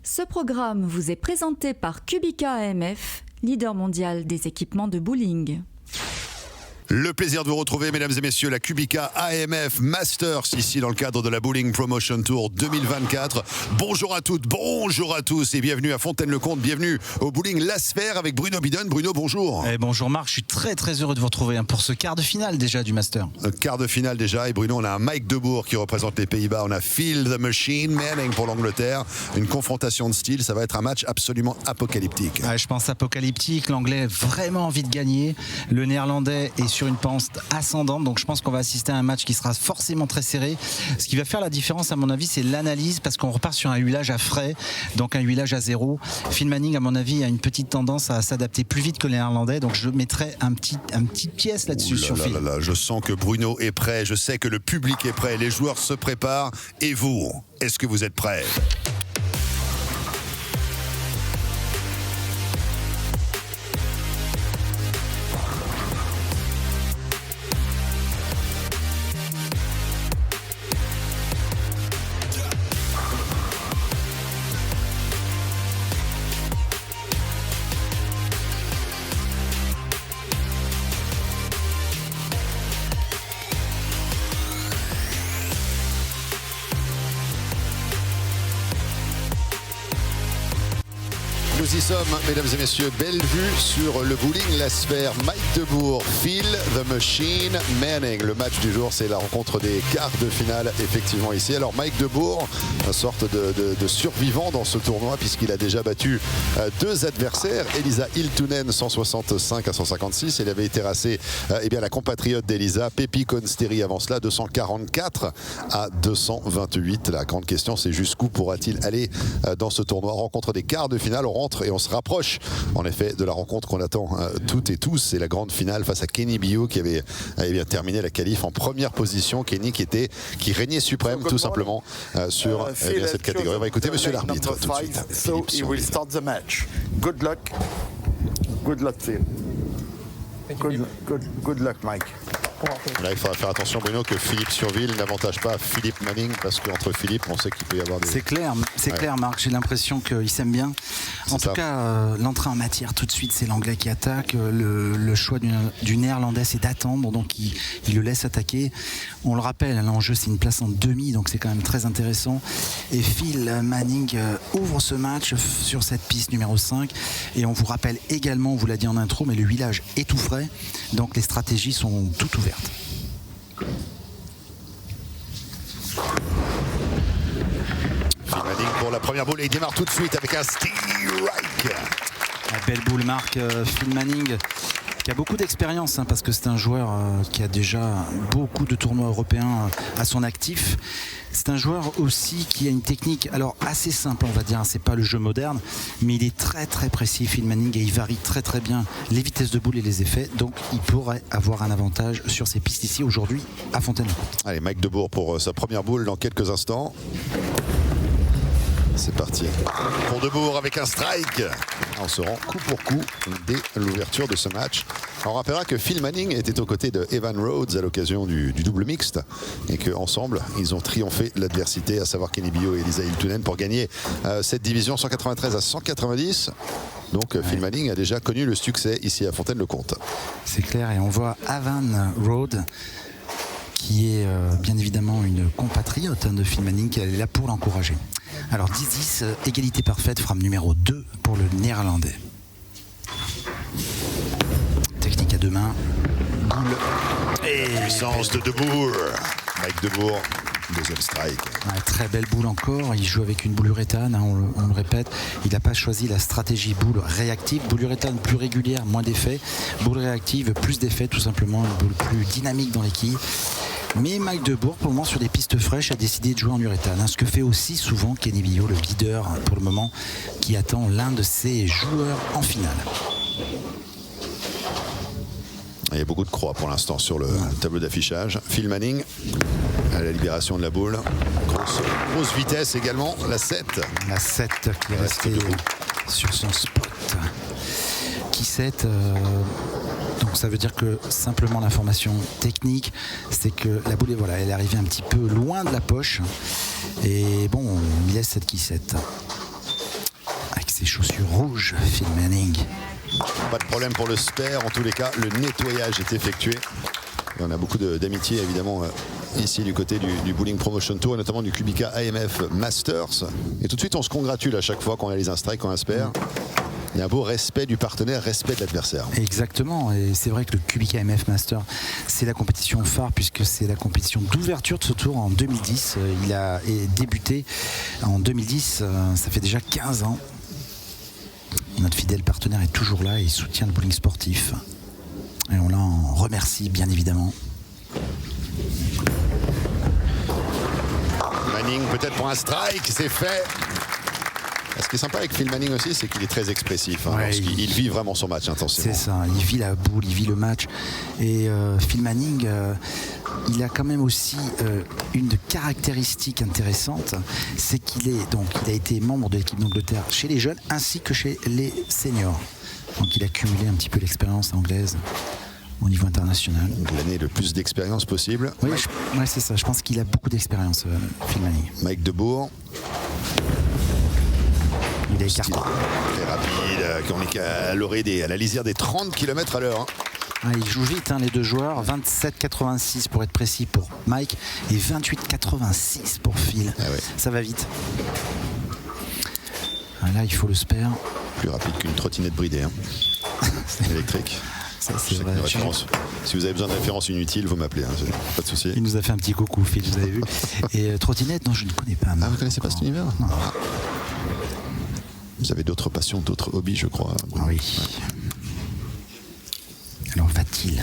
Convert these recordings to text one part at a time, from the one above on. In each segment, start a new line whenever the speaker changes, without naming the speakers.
Ce programme vous est présenté par Kubica AMF, leader mondial des équipements de bowling.
Le plaisir de vous retrouver, mesdames et messieurs, la Kubica AMF Masters, ici dans le cadre de la Bowling Promotion Tour 2024. Bonjour à toutes, bonjour à tous et bienvenue à Fontaine-le-Comte, bienvenue au Bowling La Sphère avec Bruno Bidon. Bruno, bonjour.
Bonjour Marc, je suis très heureux de vous retrouver pour ce quart de finale déjà du Master.
Quart de finale déjà, et Bruno, on a un Mike De Boer qui représente les Pays-Bas, on a Phil the Machine Manning pour l'Angleterre. Une confrontation de style, ça va être un match absolument apocalyptique.
Ouais, je pense apocalyptique, l'anglais a vraiment envie de gagner, le néerlandais est sur une pente ascendante, donc je pense qu'on va assister à un match qui sera forcément très serré. Ce qui va faire la différence à mon avis, c'est l'analyse, parce qu'on repart sur un huilage à frais, donc un huilage à zéro. Phil Manning à mon avis a une petite tendance à s'adapter plus vite que les néerlandais, donc je mettrai un petit pièce là-dessus sur Phil.
Je sens que Bruno est prêt, je sais que le public est prêt, les joueurs se préparent, et vous, est-ce que vous êtes prêts ? Nous y sommes, mesdames et messieurs, belle vue sur le Bowling La Sphère. Mike De Boer, Phil the Machine Manning. Le match du jour, c'est la rencontre des quarts de finale, effectivement, ici. Alors Mike De Boer, une sorte de survivant dans ce tournoi, puisqu'il a déjà battu deux adversaires. Elisa Hiltunen, 165 à 156. Elle avait terrassé la compatriote d'Elisa, Pepi Konsteri, avant cela, 244 à 228. La grande question, c'est jusqu'où pourra-t-il aller dans ce tournoi? Rencontre des quarts de finale, on rentre et on se rapproche en effet de la rencontre qu'on attend toutes et tous. C'est la grande finale face à Kenny Bio qui avait terminé la qualif en première position. Kenny qui régnait suprême tout simplement sur cette catégorie. On va écouter monsieur l'arbitre tout de suite.
So he will start the match. Good luck. Good luck, Phil. Good luck, Mike.
Là, il faudra faire attention, Bruno, que Philippe Surville n'avantage pas Philippe Manning, parce qu'entre Philippe, on sait qu'il peut y avoir des...
C'est clair, Marc, j'ai l'impression qu'il s'aime bien. En tout cas, l'entrée en matière tout de suite, c'est l'anglais qui attaque. Le choix du néerlandais, c'est d'attendre, donc il le laisse attaquer. On le rappelle, l'enjeu, c'est une place en demi, donc c'est quand même très intéressant. Et Phil Manning ouvre ce match sur cette piste numéro 5. Et on vous rappelle également, on vous l'a dit en intro, mais le huilage est tout frais, donc les stratégies sont toutes ouvertes.
Phil Manning pour la première boule et il démarre tout de suite avec un strike.
La belle boule, Marc. Phil Manning qui a beaucoup d'expérience, parce que c'est un joueur qui a déjà beaucoup de tournois européens à son actif. C'est un joueur aussi qui a une technique assez simple, on va dire, c'est pas le jeu moderne, mais il est très précis, Phil Manning, et il varie très bien les vitesses de boule et les effets, donc il pourrait avoir un avantage sur ces pistes ici aujourd'hui à Fontaine-le-Comte.
Allez, Mike De Boer pour sa première boule dans quelques instants. C'est parti pour De Boer avec un strike. On se rend coup pour coup dès l'ouverture de ce match. On rappellera que Phil Manning était aux côtés de Evan Rhodes à l'occasion du double mixte et qu'ensemble, ils ont triomphé l'adversité, à savoir Kenny Bio et Elisa Hiltunen, pour gagner cette division 193 à 190. Donc Phil Manning a déjà connu le succès ici à Fontaine-le-Comte.
C'est clair, et on voit Evan Rhodes qui est bien évidemment une compatriote de Phil Manning, qui est là pour l'encourager. Alors 10-10, égalité parfaite, frame numéro 2 pour le néerlandais. Technique à deux mains, boule.
Et puissance de Boer. Mike De Boer, deuxième strike.
Très belle boule encore, il joue avec une boule uréthane, on le répète. Il n'a pas choisi la stratégie boule réactive. Boule uréthane plus régulière, moins d'effets. Boule réactive, plus d'effets, tout simplement. Une boule plus dynamique dans les quilles. Mais Mike De Boer, pour le moment, sur des pistes fraîches, a décidé de jouer en uréthane. Ce que fait aussi souvent Kenny Bio, le leader pour le moment, qui attend l'un de ses joueurs en finale.
Il y a beaucoup de croix pour l'instant sur le tableau d'affichage. Phil Manning à la libération de la boule. Grosse vitesse également, la 7.
La 7 qui est restée sur son spot. Qui 7 donc ça veut dire que simplement l'information technique, c'est que la boule elle est arrivée un petit peu loin de la poche. Et bon, on laisse cette qui 7. ses chaussures rouges, Phil Manning.
Pas de problème pour le spare. En tous les cas, le nettoyage est effectué. Et on a beaucoup d'amitié, évidemment, ici du côté du Bowling Promotion Tour, et notamment du Kubica AMF Masters. Et tout de suite, on se congratule à chaque fois qu'on réalise un strike, qu'on un spare. Il y a un beau respect du partenaire, respect de l'adversaire.
Exactement, et c'est vrai que le Kubica AMF Master, c'est la compétition phare puisque c'est la compétition d'ouverture de ce tour en 2010. Il a débuté en 2010, ça fait déjà 15 ans. Notre fidèle partenaire est toujours là et il soutient le bowling sportif. Et on l'en remercie bien évidemment.
Manning peut-être pour un strike, c'est fait. Ce qui est sympa avec Phil Manning aussi, c'est qu'il est très expressif. Hein,
ouais,
il vit vraiment son match intensément.
C'est ça, il vit la boule, il vit le match. Et Phil Manning, il a quand même aussi une caractéristique intéressante, c'est qu'il a été membre de l'équipe d'Angleterre chez les jeunes ainsi que chez les seniors. Donc il a cumulé un petit peu l'expérience anglaise au niveau international.
L'année le plus d'expérience possible.
Oui, c'est ça, je pense qu'il a beaucoup d'expérience, Phil Manning.
Mike Debourg.
Il est écarté.
Très rapide, qui est à la lisière des 30 km à l'heure. Hein.
Ah, ils jouent vite, hein, les deux joueurs. 27,86 pour être précis pour Mike et 28,86 pour Phil.
Ah ouais.
Ça va vite. Ah, là, il faut le spare.
Plus rapide qu'une trottinette bridée. Hein. Électrique.
Ça, c'est vrai.
Si vous avez besoin de références inutiles, vous m'appelez. Hein, pas de souci.
Il nous a fait un petit coucou, Phil, vous avez vu. Et trottinette, non, je ne connais pas.
Ah, vous ne connaissez pas cet univers?
Non.
Vous avez d'autres passions, d'autres hobbies, je crois.
Ah oui. Alors va-t-il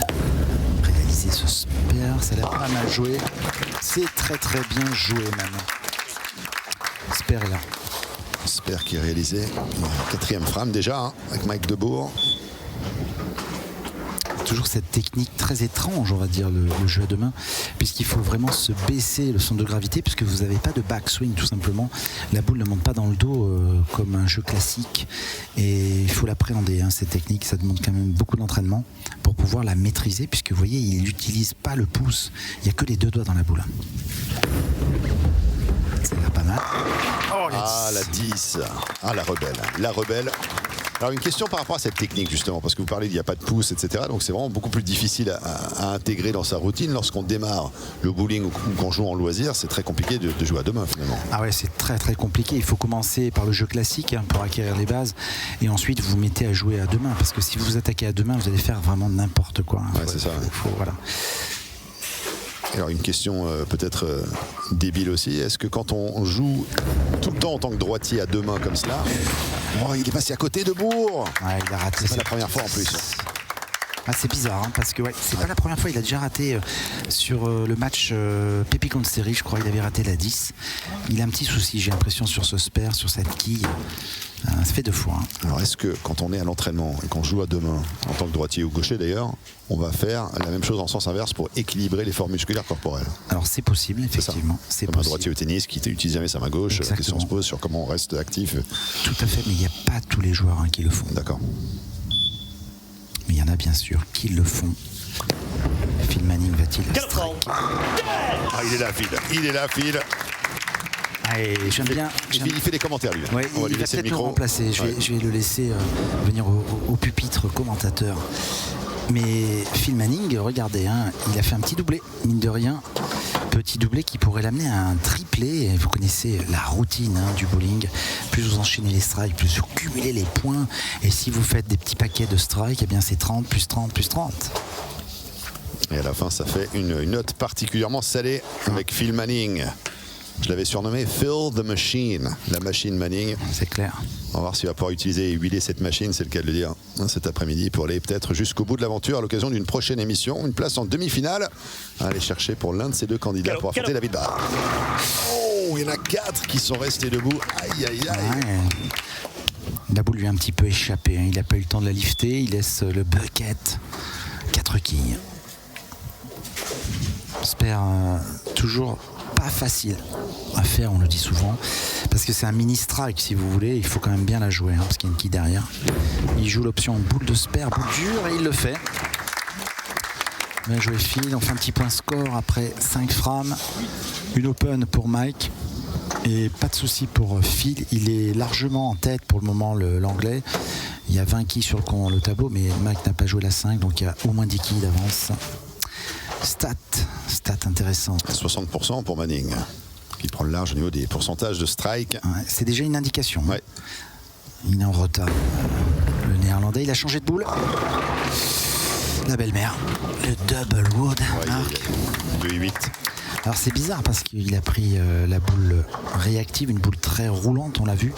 réaliser ce spare? Ça a l'air pas mal joué. C'est très très bien joué même. Spare est là.
Spare qui est réalisé. Quatrième frame déjà, hein, avec Mike Debourg.
Toujours cette technique très étrange, on va dire, le jeu à deux mains, puisqu'il faut vraiment se baisser le centre de gravité, puisque vous n'avez pas de backswing tout simplement. La boule ne monte pas dans le dos comme un jeu classique, et il faut l'appréhender, hein, cette technique. Ça demande quand même beaucoup d'entraînement pour pouvoir la maîtriser, puisque vous voyez, il n'utilise pas le pouce, il n'y a que les deux doigts dans la boule. Ça a l'air pas mal.
Oh, la 10. Ah, la rebelle. La rebelle. Alors une question par rapport à cette technique justement, parce que vous parlez qu'il n'y a pas de pouce, etc. Donc c'est vraiment beaucoup plus difficile à intégrer dans sa routine. Lorsqu'on démarre le bowling ou qu'on joue en loisir, c'est très compliqué de jouer à deux mains finalement.
Ah ouais, c'est très très compliqué. Il faut commencer par le jeu classique, hein, pour acquérir les bases, et ensuite vous mettez à jouer à deux mains, parce que si vous vous attaquez à deux mains, vous allez faire vraiment n'importe quoi.
Ouais, c'est ça.
Voilà.
Alors une question peut-être débile aussi, est-ce que quand on joue tout le temps en tant que droitier à deux mains comme cela, oh, il est passé à côté de Bourg.
Ouais, il a raté.
C'est pas la première fois en plus.
Ah, c'est bizarre, hein, parce que c'est pas la première fois. Il a déjà raté sur le match Pépi contre Série, je crois. Il avait raté la 10. Il a un petit souci, j'ai l'impression, sur ce spare, sur cette quille. Ça fait deux fois. Hein.
Alors est-ce que quand on est à l'entraînement et qu'on joue à deux mains, en tant que droitier ou gaucher d'ailleurs, on va faire la même chose en sens inverse pour équilibrer l'effort musculaire corporel?
Alors c'est possible, effectivement.
C'est comme un droitier au tennis qui utilise jamais sa main gauche. La question se pose sur comment on reste actif.
Tout à fait, mais il n'y a pas tous les joueurs, hein, qui le font.
D'accord.
Mais il y en a bien sûr qui le font. Phil Manning va-t-il strike?
Ah, il est là, Phil. Il est là, Phil.
J'aime bien.
Il fait des commentaires, lui.
Ouais,
on va lui
il
laisser
va
le
peut-être
micro.
le remplacer. Je vais le laisser venir au pupitre commentateur. Mais Phil Manning, regardez, hein, il a fait un petit doublé, mine de rien. Petit doublé qui pourrait l'amener à un triplé. Vous connaissez la routine, hein, du bowling. Plus vous enchaînez les strikes, plus vous cumulez les points. Et si vous faites des petits paquets de strikes, eh bien c'est 30, plus 30, plus 30.
Et à la fin, ça fait une note particulièrement salée avec Phil Manning. Je l'avais surnommé Phil the Machine, la machine Manning.
C'est clair.
On va voir s'il va pouvoir utiliser et huiler cette machine, c'est le cas de le dire, cet après-midi, pour aller peut-être jusqu'au bout de l'aventure à l'occasion d'une prochaine émission. Une place en demi-finale à aller chercher pour l'un de ces deux candidats pour affronter David Barr. Oh, il y en a 4 qui sont restés debout. Aïe, aïe, aïe.
Ouais. La boule lui a un petit peu échappé, hein. Il n'a pas eu le temps de la lifter. Il laisse le bucket. 4 quilles. J'espère toujours pas facile à faire, on le dit souvent, parce que c'est un mini strike, si vous voulez. Il faut quand même bien la jouer, hein, parce qu'il y a une quille derrière. Il joue l'option boule de spare, boule dure, et il le fait. Bien joué Phil. On fait un petit point score après 5 frames. Une open pour Mike. Et pas de souci pour Phil, il est largement en tête pour le moment, l'anglais. Il y a 20 quilles sur le tableau, mais Mike n'a pas joué la 5, donc il y a au moins 10 quilles d'avance. Stat intéressant.
60% pour Manning, qui prend le large au niveau des pourcentages de strike.
Ouais, c'est déjà une indication.
Ouais.
Il est en retard. Le néerlandais, il a changé de boule. La belle-mère, le double wood.
Ouais, 2-8.
Alors c'est bizarre parce qu'il a pris la boule réactive, une boule très roulante, on l'a vu,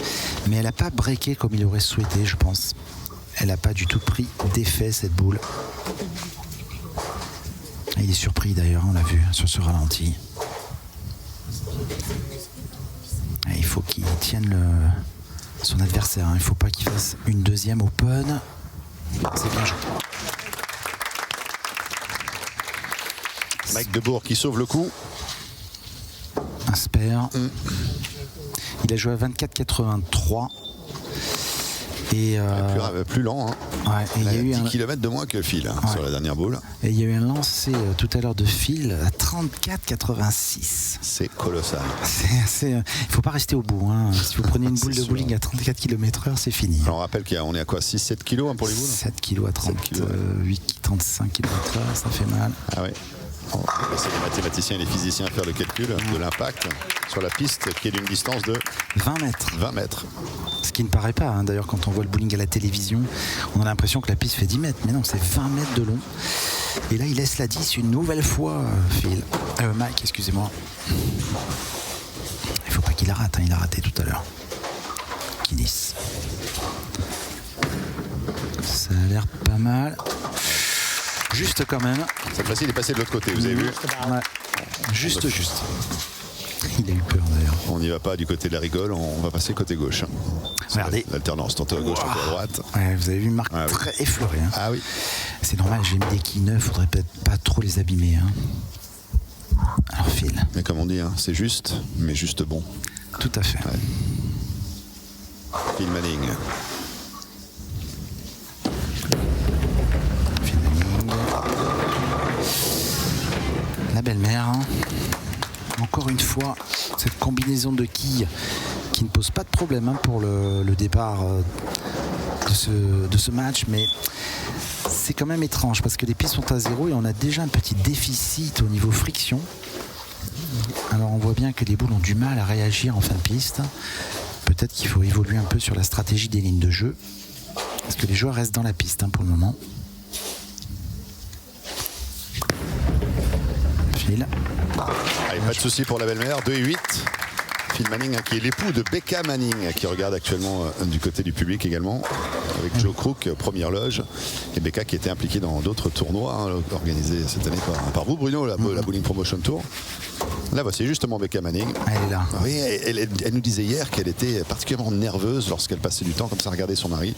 mais elle n'a pas breaké comme il aurait souhaité, je pense. Elle n'a pas du tout pris d'effet, cette boule. Et il est surpris d'ailleurs, on l'a vu sur ce ralenti. Et il faut qu'il tienne son adversaire, hein. Il ne faut pas qu'il fasse une deuxième open. C'est bien joué.
Mike Debourg qui sauve le coup.
Un spare. Il a joué à 24,83. Et
plus lent. Hein.
Ouais, et il y a eu
10
un
km de moins que Phil sur la dernière boule.
Et il y a eu un lancé tout à l'heure de Phil à 34,86.
C'est colossal.
C'est assez. Il ne faut pas rester au bout. Hein. Si vous prenez une boule de bowling à 34 km/h, c'est fini.
Alors on rappelle qu'on est à quoi, 6-7 kg pour les boules.
7 kg à 38, 35 km/h, ça fait mal.
Ah ouais. On va laisser les mathématiciens et les physiciens faire le calcul de l'impact sur la piste qui est d'une distance de
20 mètres.
20 mètres.
Ce qui ne paraît pas, hein. D'ailleurs, quand on voit le bowling à la télévision, on a l'impression que la piste fait 10 mètres. Mais non, c'est 20 mètres de long. Et là, il laisse la 10 une nouvelle fois, Phil. Mike, excusez-moi. Il ne faut pas qu'il la rate, hein. Il a raté tout à l'heure. Kinis. Ça a l'air pas mal. Juste quand même.
Cette fois-ci, il est passé de l'autre côté, vous avez vu?
Ouais. Juste. Il a eu peur d'ailleurs.
On n'y va pas du côté de la rigole, on va passer côté gauche.
Regardez.
L'alternance, tantôt à gauche, tantôt à droite.
Ouais, vous avez vu Marc très effleuré. Hein.
Ah oui.
C'est normal, j'ai mis des quilles neuves, faudrait peut-être pas trop les abîmer. Hein. Alors Phil.
Mais comme on dit, hein, c'est juste, mais juste bon.
Tout à fait.
Ouais. Phil Manning.
La belle-mère, hein. Encore une fois, cette combinaison de quilles qui ne pose pas de problème, hein, pour le départ de ce match, mais c'est quand même étrange parce que les pistes sont à 0 et on a déjà un petit déficit au niveau friction. Alors on voit bien que les boules ont du mal à réagir en fin de piste. Peut-être qu'il faut évoluer un peu sur la stratégie des lignes de jeu parce que les joueurs restent dans la piste, hein, pour le moment.
Allez, pas de souci pour la belle-mère, 2-8. Phil Manning, hein, qui est l'époux de Becca Manning, qui regarde actuellement du côté du public également, avec Joe Crook, première loge, et Becca qui était impliquée dans d'autres tournois, hein, organisés cette année par vous, Bruno, la Bowling Promotion Tour. Là, voici justement Becca Manning.
Elle est là.
Oui, elle nous disait hier qu'elle était particulièrement nerveuse lorsqu'elle passait du temps comme ça à regarder son mari.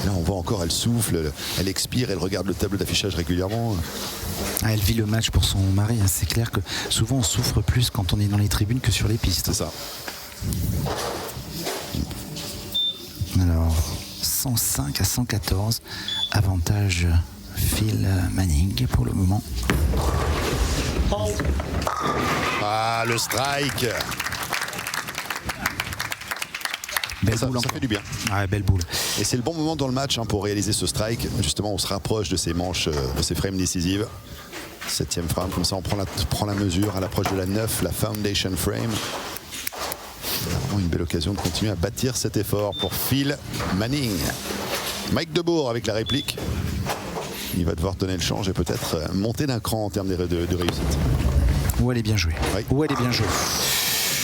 Et là, on voit encore, elle souffle, elle expire, elle regarde le tableau d'affichage régulièrement.
Elle vit le match pour son mari, hein. C'est clair que souvent on souffre plus quand on est dans les tribunes que sur les pistes.
C'est ça.
Alors, 105 à 114, avantage Phil Manning pour le moment.
Ah, le strike.
Belle
Ça
boule
fait du bien.
Ouais, belle boule.
Et c'est le bon moment dans le match, hein, pour réaliser ce strike. Justement, on se rapproche de ces manches, de ces frames décisives. 7e frame, comme ça on prend la mesure à l'approche de la 9, la foundation frame. C'est vraiment une belle occasion de continuer à bâtir cet effort pour Phil Manning. Mike Debourg avec la réplique. Il va devoir donner le change et peut-être monter d'un cran en termes de réussite.
Où elle est bien jouée.
Oui.
Où elle est bien jouée.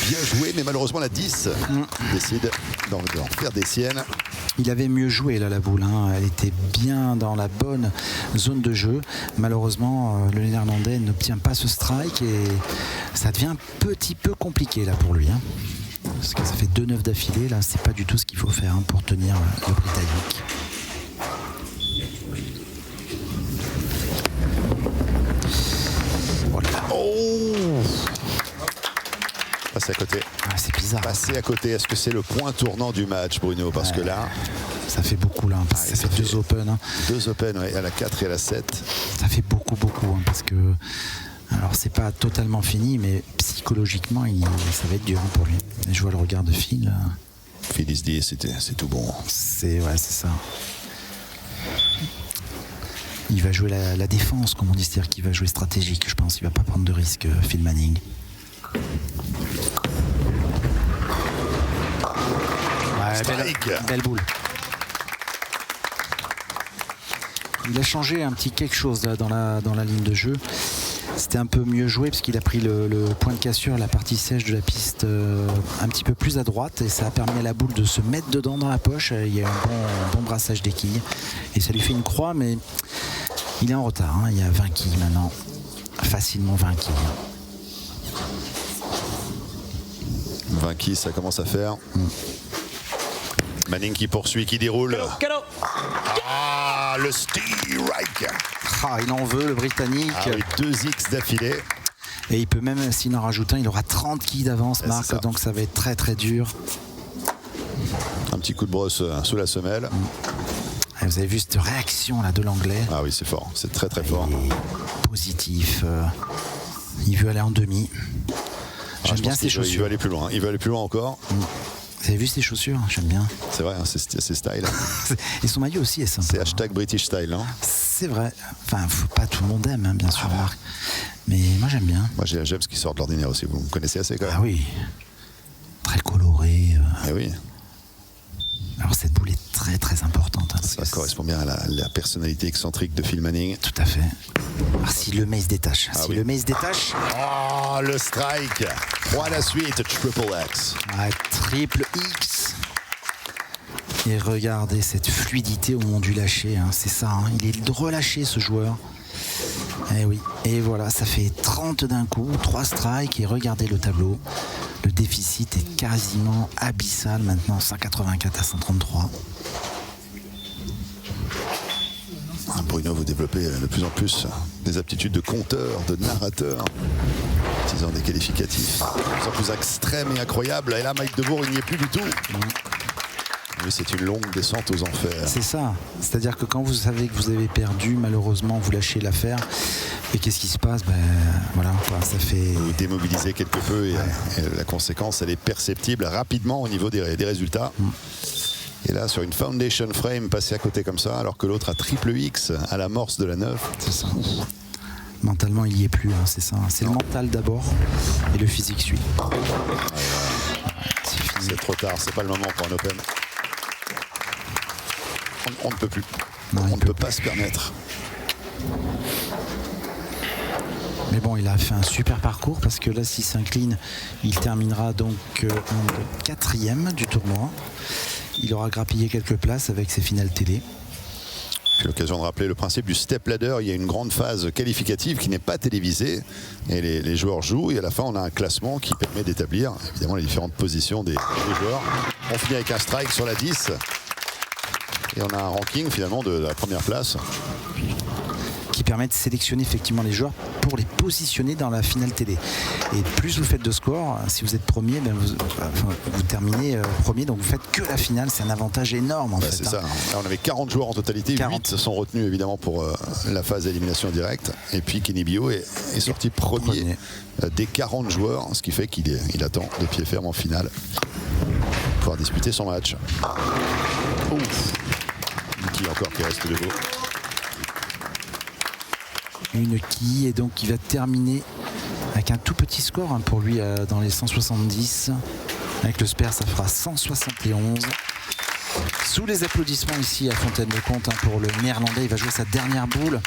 Bien joué, mais malheureusement la 10 décide d'en faire des siennes.
Il avait mieux joué là, la boule, hein. Elle était bien dans la bonne zone de jeu. Malheureusement, le Néerlandais n'obtient pas ce strike et ça devient un petit peu compliqué là pour lui, hein. Parce que ça fait 2-9 d'affilée. Là, c'est pas du tout ce qu'il faut faire, hein, pour tenir le Britannique. Voilà.
Oh, passer à côté.
Ah, c'est bizarre.
Passer à côté. Est-ce que c'est le point tournant du match, Bruno? Parce que là,
ça fait beaucoup là, parce que ça fait 2 open, hein.
2 open, ouais, à la 4 et à la 7.
Ça fait beaucoup, hein, parce que Alors c'est pas totalement fini, mais psychologiquement ça va être dur pour lui. Et je vois le regard de Phil.
Phil il se dit c'est tout bon.
C'est ça. Il va jouer la défense, comme on dit, c'est-à-dire qu'il va jouer stratégique, je pense. Il va pas prendre de risque, Phil Manning. Ouais, belle boule. Il a changé un petit quelque chose là, dans la ligne de jeu. C'était un peu mieux joué parce qu'il a pris le point de cassure, la partie sèche de la piste un petit peu plus à droite, et ça a permis à la boule de se mettre dedans dans la poche. Il y a eu un bon brassage des quilles et ça lui fait une croix, mais il est en retard. Hein. Il y a 20 quilles maintenant, facilement 20 quilles.
20 quilles, ça commence à faire. Manning qui poursuit, qui déroule. Ah, le strike.
Ah, il en veut, le Britannique.
Ah oui, 2 X d'affilée.
Et il peut même, s'il en rajoute un, il aura 30 quilles d'avance, Marc. Donc ça va être très très dur.
Un petit coup de brosse sous la semelle.
Et vous avez vu cette réaction là de l'anglais.
Ah oui, c'est fort, c'est très très fort.
Et positif. Il veut aller en demi. J'aime bien ses chaussures.
Il veut aller plus loin. Il veut aller plus loin encore.
Vous avez vu ses chaussures? J'aime bien.
C'est vrai, hein, c'est style.
Et son maillot aussi est sympa.
C'est hashtag British style, non?
C'est vrai. Enfin, pas tout le monde aime, hein, bien sûr, Marc. Mais moi, j'aime bien.
Moi, j'aime ce qui sort de l'ordinaire aussi. Vous me connaissez assez, quand même.
Ah oui. Très coloré.
Eh oui.
Alors, cette boule est très, très importante. Hein,
ça correspond bien à la personnalité excentrique de Phil Manning.
Tout à fait. Alors, si le mec se détache. Le mec se détache.
Oh, le strike. 3 à la suite, triple X.
Ah, triple X. Et regardez cette fluidité au moment du lâcher. Hein. C'est ça. Hein. Il est relâché, ce joueur. Eh oui. Et voilà, ça fait 30 d'un coup. 3 strikes. Et regardez le tableau. Le déficit est quasiment abyssal maintenant. 184 à 133.
Bruno, vous développez de plus en plus des aptitudes de compteur, de narrateur, utilisant des qualificatifs de plus en plus extrêmes et incroyables. Et là, Mike Debourg, il n'y est plus du tout. Oui, c'est une longue descente aux enfers.
C'est ça. C'est-à-dire que quand vous savez que vous avez perdu, malheureusement, vous lâchez l'affaire. Et qu'est-ce qui se passe? Voilà, quoi, ça fait...
Vous démobilisez quelque peu et la conséquence, elle est perceptible rapidement au niveau des résultats. Et là, sur une foundation frame, passer à côté comme ça, alors que l'autre a triple X à l'amorce de la 9.
C'est ça. Mentalement, il n'y est plus, hein, c'est ça. C'est le mental d'abord, et le physique suit.
C'est trop tard, c'est pas le moment pour un Open. On ne peut plus.
Non,
on ne peut pas se permettre.
Mais bon, il a fait un super parcours parce que là, s'il s'incline, il terminera donc en 4e du tournoi. Il aura grappillé quelques places avec ses finales télé.
J'ai l'occasion de rappeler le principe du step ladder. Il y a une grande phase qualificative qui n'est pas télévisée. Et les joueurs jouent. Et à la fin, on a un classement qui permet d'établir évidemment les différentes positions des joueurs. On finit avec un strike sur la 10. Et on a un ranking finalement de la première place.
Qui permet de sélectionner effectivement les joueurs pour les positionner dans la finale télé. Et plus vous faites de score, si vous êtes premier, vous terminez premier, donc vous faites que la finale. C'est un avantage énorme en fait.
C'est ça. Là, on avait 40 joueurs en totalité, 8 sont retenus évidemment pour la phase d'élimination directe. Et puis Kenny Bio est sorti premier des 40 joueurs, ce qui fait qu'il attend de pied ferme en finale pour pouvoir disputer son match. Ouf. Qui encore qui reste debout.
Une quille, et donc il va terminer avec un tout petit score hein, pour lui dans les 170. Avec le spare, ça fera 171. Sous les applaudissements ici à Fontaine-le-Comte hein, pour le néerlandais. Il va jouer sa dernière boule.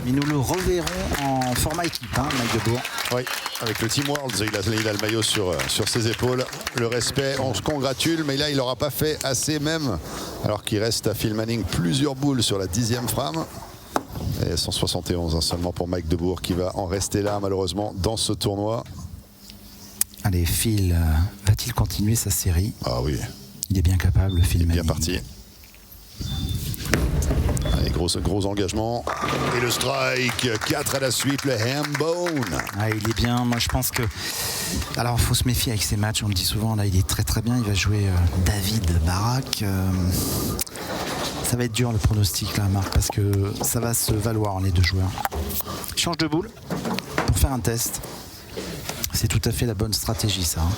Mais nous le reverrons en format équipe, hein, Mike Debourg.
Oui, avec le Team Worlds, il a le maillot sur ses épaules. Le respect, on se congratule, mais là, il n'aura pas fait assez même. Alors qu'il reste à Phil Manning plusieurs boules sur la 10e frame. Et 171 hein, seulement pour Mike Debourg qui va en rester là malheureusement dans ce tournoi.
Allez, Phil, va-t-il continuer sa série?
Ah oui.
Il est bien capable, Phil Manning.
Bien parti. Allez, gros engagement. Et le strike, 4 à la suite, le hambone.
Ah, il est bien, moi je pense que... Alors il faut se méfier avec ces matchs, on le dit souvent, là il est très très bien, il va jouer David Barak. Ça va être dur le pronostic là, Marc, parce que ça va se valoir les deux joueurs. Change de boule pour faire un test. C'est tout à fait la bonne stratégie, ça. Hein.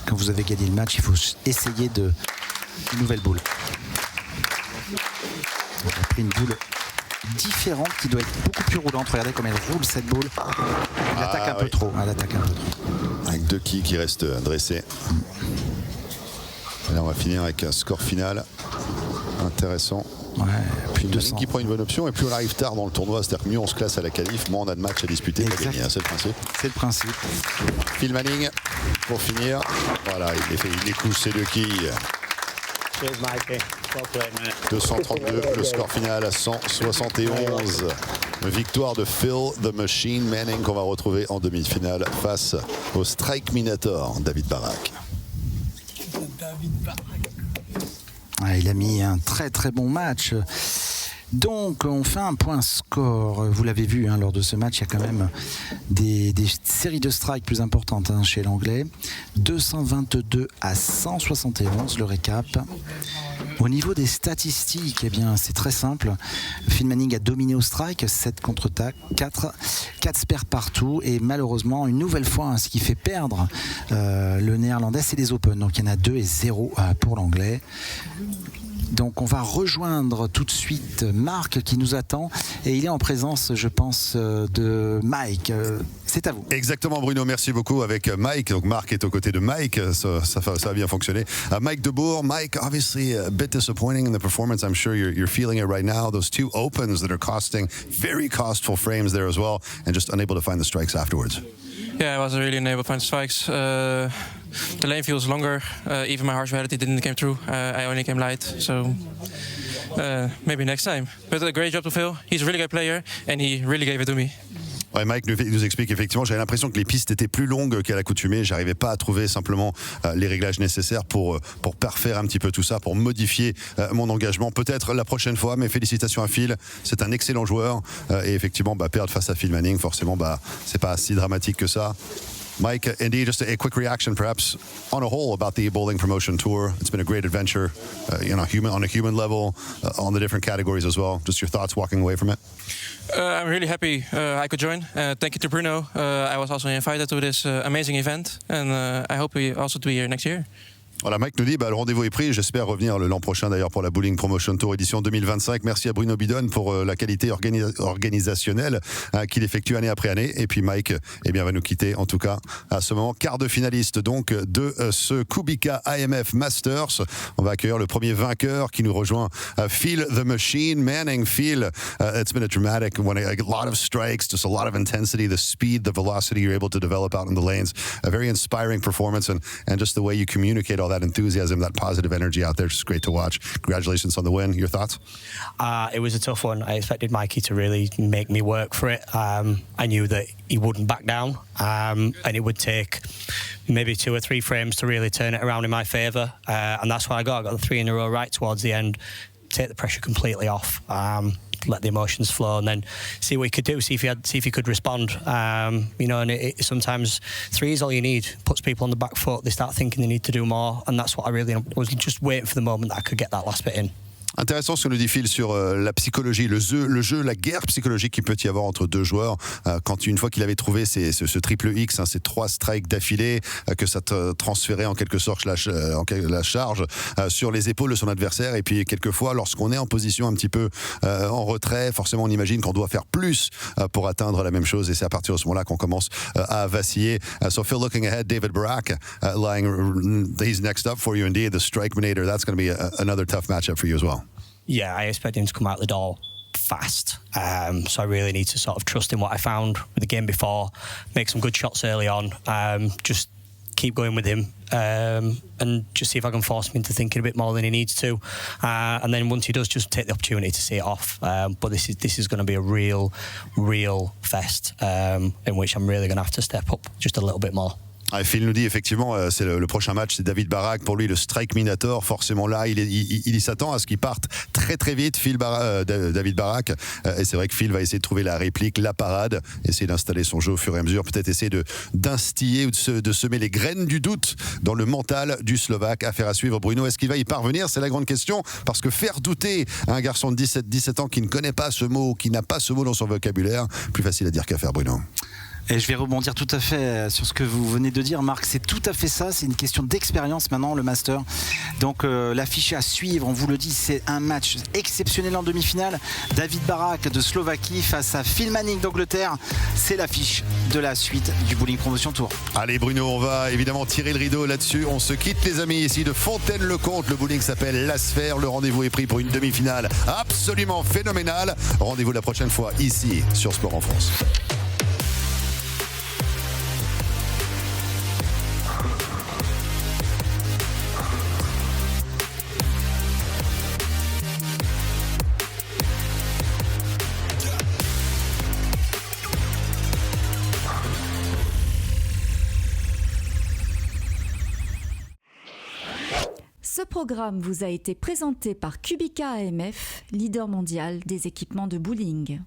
Quand vous avez gagné le match, il faut essayer une nouvelle boule. On a pris une boule différente qui doit être beaucoup plus roulante. Regardez comme elle roule cette boule. Elle attaque un peu trop. Elle attaque un peu trop.
Avec 2 quilles qui restent dressés. Et là, on va finir avec un score final intéressant.
Ouais, plus de 200.
Qui prend une bonne option, et plus on arrive tard dans le tournoi, c'est-à-dire que mieux on se classe à la qualif, moins on a de matchs à disputer pour gagner, c'est le principe.
C'est le principe.
Phil Manning, pour finir, voilà, il écoute ses 2 quilles. 232, le score final à 171. Victoire de Phil the Machine Manning qu'on va retrouver en demi-finale face au Strike Minator, David Barak.
Il a mis un très très bon match. Donc on fait un point score. Vous l'avez vu lors de ce match, il y a quand même des séries de strikes plus importantes chez l'anglais. 222 à 171 le récap. Au niveau des statistiques, eh bien c'est très simple. Phil Manning a dominé au strike, 7 contre 4 spares partout, et malheureusement une nouvelle fois ce qui fait perdre le néerlandais, c'est les Open. Donc il y en a 2 et 0 pour l'anglais. Donc on va rejoindre tout de suite Marc qui nous attend, et il est en présence, je pense, de Mike. C'est à vous.
Exactement, Bruno, merci beaucoup avec Mike. Donc Marc est aux côtés de Mike, ça a bien fonctionné. Mike Debourg. Mike, obviously a bit disappointing in the performance. I'm sure you're feeling it right now. Those 2 opens that are costing very costful frames there as well, and just unable to find the strikes afterwards.
Yeah, I wasn't really unable to find strikes. The lane feels longer. Even my harsh reality didn't come through. I only came light, so maybe next time. But a great job to Phil. He's a really good player, and he really gave it to me.
Ouais, Mike nous explique effectivement, j'avais l'impression que les pistes étaient plus longues qu'à l'accoutumée. J'arrivais pas à trouver simplement les réglages nécessaires pour parfaire un petit peu tout ça, pour modifier mon engagement. Peut-être la prochaine fois, mais félicitations à Phil. C'est un excellent joueur. Et effectivement, perdre face à Phil Manning, forcément, c'est pas si dramatique que ça. Mike, indeed, just a quick reaction, perhaps, on a whole, about the Bowling Promotion Tour. It's been a great adventure, on a human level, on the different categories as well. Just your thoughts walking away from it?
I'm really happy I could join. Thank you to Bruno. I was also invited to this amazing event, and I hope we also to be here next year.
Voilà, Mike nous dit, le rendez-vous est pris. J'espère revenir l'an prochain d'ailleurs pour la Bowling Promotion Tour édition 2025. Merci à Bruno Bidon pour la qualité organisationnelle qu'il effectue année après année. Et puis Mike va nous quitter en tout cas à ce moment. Quart de finaliste donc de ce Kubica AMF Masters. On va accueillir le premier vainqueur qui nous rejoint, Phil the Machine Manning. Phil, it's been a dramatic one, a lot of strikes, just a lot of intensity, the speed, the velocity you're able to develop out in the lanes. A very inspiring performance, and just the way you communicate all that enthusiasm, that positive energy out there. Just great to watch. Congratulations on the win. Your thoughts?
It was a tough one. I expected Mikey to really make me work for it. I knew that he wouldn't back down, and it would take maybe 2 or 3 frames to really turn it around in my favour, and that's what I got. I got the 3 in a row right towards the end, take the pressure completely off, let the emotions flow, and then see what he could do, see if he could respond. And sometimes 3 is all you need. Puts people on the back foot. They start thinking they need to do more, and that's what I really was just waiting for the moment that I could get that last bit in.
Intéressant ce que nous dit Phil sur la psychologie, le jeu, la guerre psychologique qu'il peut y avoir entre 2 joueurs. Quand une fois qu'il avait trouvé ce triple X, ces 3 strikes d'affilée, que ça transférait en quelque sorte la charge sur les épaules de son adversaire. Et puis quelquefois, lorsqu'on est en position un petit peu en retrait, forcément on imagine qu'on doit faire plus pour atteindre la même chose. Et c'est à partir de ce moment-là qu'on commence à vaciller. So Phil, looking ahead, David Barak, he's next up for you indeed, the Strike Minator. That's going to be another tough matchup for you as well.
Yeah, I expect him to come out the door fast. So I really need to sort of trust in what I found with the game before, make some good shots early on, just keep going with him, and just see if I can force him into thinking a bit more than he needs to. And then once he does, just take the opportunity to see it off. But this is going to be a real fest, in which I'm really going to have to step up just a little bit more.
Phil nous dit effectivement, c'est le prochain match, c'est David Barak. Pour lui, le Strike Minator, forcément là, il s'attend à ce qu'il parte très très vite, David Barak. Et c'est vrai que Phil va essayer de trouver la réplique, la parade, essayer d'installer son jeu au fur et à mesure, peut-être essayer d'instiller ou de semer les graines du doute dans le mental du Slovaque. Affaire à suivre, Bruno. Est-ce qu'il va y parvenir? C'est la grande question, parce que faire douter un garçon de 17 ans qui ne connaît pas ce mot, qui n'a pas ce mot dans son vocabulaire, plus facile à dire qu'à faire, Bruno.
Et je vais rebondir tout à fait sur ce que vous venez de dire, Marc. C'est tout à fait ça. C'est une question d'expérience maintenant, le Master. Donc l'affiche à suivre, on vous le dit, c'est un match exceptionnel en demi-finale. David Barak de Slovaquie face à Phil Manning d'Angleterre. C'est l'affiche de la suite du Bowling Promotion Tour.
Allez Bruno, on va évidemment tirer le rideau là-dessus. On se quitte les amis ici de Fontaine-le-Comte. Le bowling s'appelle La Sphère. Le rendez-vous est pris pour une demi-finale absolument phénoménale. Rendez-vous la prochaine fois ici sur Sport en France.
Ce programme vous a été présenté par Kubica AMF, leader mondial des équipements de bowling.